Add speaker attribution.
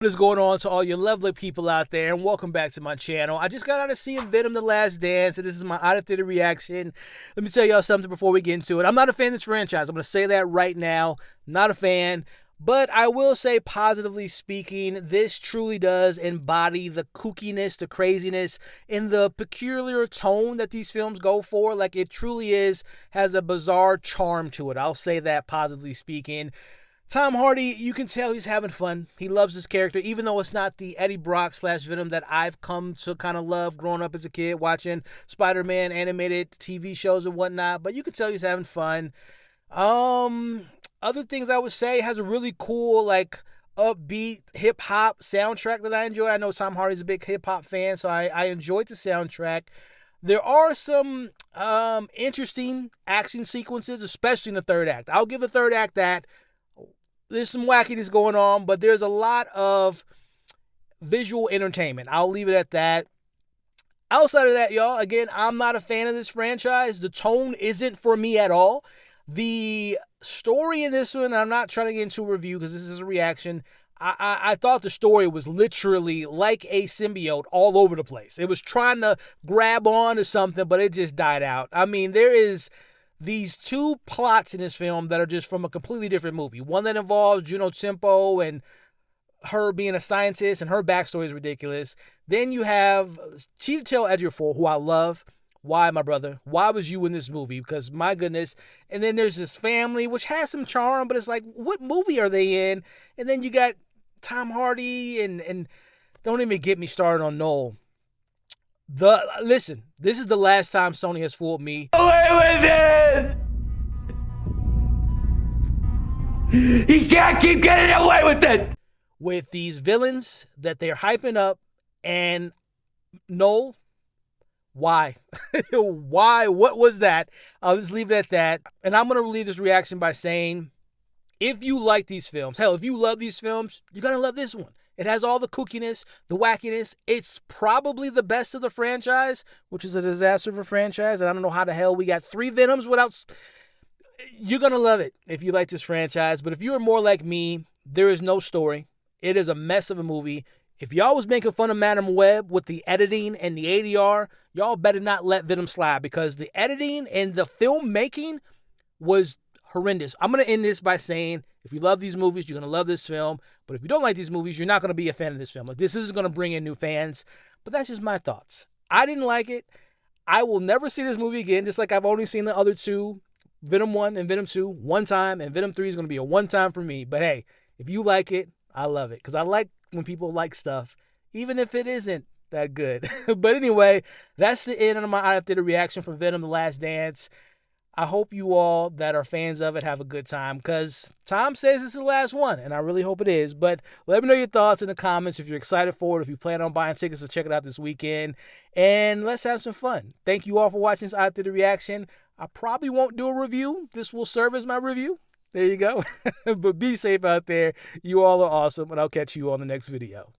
Speaker 1: What is going on to all you lovely people out there, and welcome back to my channel. I just got out of seeing Venom: The Last Dance, and this is my out-of-theater reaction. Let me tell y'all something before we get into it. I'm not a fan of this franchise. I'm going to say that right now. Not a fan. But I will say, positively speaking, this truly does embody the kookiness, the craziness, and the peculiar tone that these films go for. Like, it truly has a bizarre charm to it. I'll say that, positively speaking. Tom Hardy, you can tell he's having fun. He loves his character, even though it's not the Eddie Brock / Venom that I've come to kind of love growing up as a kid, watching Spider-Man animated TV shows and whatnot. But you can tell he's having fun. Other things I would say, has a really cool, like, upbeat hip-hop soundtrack that I enjoy. I know Tom Hardy's a big hip-hop fan, so I enjoyed the soundtrack. There are some interesting action sequences, especially in the third act. I'll give the third act that. There's some wackiness going on, but there's a lot of visual entertainment. I'll leave it at that. Outside of that, y'all, again, I'm not a fan of this franchise. The tone isn't for me at all. The story in this one, I'm not trying to get into a review because this is a reaction. I thought the story was literally like a symbiote all over the place. It was trying to grab on to something, but it just died out. I mean, there is these two plots in this film that are just from a completely different movie. One that involves Juno Tempo and her being a scientist, and her backstory is ridiculous. Then you have Chiwetel Ejiofor, who I love. Why, my brother? Why was you in this movie? Because, my goodness. And then there's this family, which has some charm, but it's like, what movie are they in? And then you got Tom Hardy, and don't even get me started on Noel. Listen, this is the last time Sony has fooled me.
Speaker 2: Away with it! He can't keep getting away with it!
Speaker 1: With these villains that they're hyping up, and Noel, why? Why? What was that? I'll just leave it at that. And I'm going to leave this reaction by saying, if you like these films, hell, if you love these films, you're going to love this one. It has all the kookiness, the wackiness. It's probably the best of the franchise, which is a disaster for franchise. And I don't know how the hell we got 3 Venoms without... You're going to love it if you like this franchise. But if you are more like me, there is no story. It is a mess of a movie. If y'all was making fun of Madam Web with the editing and the ADR, y'all better not let Venom slide, because the editing and the filmmaking was horrendous. I'm going to end this by saying, if you love these movies, you're going to love this film. But if you don't like these movies, you're not going to be a fan of this film. Like, this isn't going to bring in new fans. But that's just my thoughts. I didn't like it. I will never see this movie again, just like I've only seen the other two, Venom 1 and Venom 2, one time. And Venom 3 is going to be a one time for me. But hey, if you like it, I love it. Because I like when people like stuff, even if it isn't that good. But anyway, that's the end of my out-of-theater reaction for Venom: The Last Dance. I hope you all that are fans of it have a good time, because Tom says it's the last one, and I really hope it is. But let me know your thoughts in the comments if you're excited for it, if you plan on buying tickets to check it out this weekend, and let's have some fun. Thank you all for watching this out there the reaction. I probably won't do a review. This will serve as my review. There you go. But be safe out there. You all are awesome, and I'll catch you on the next video.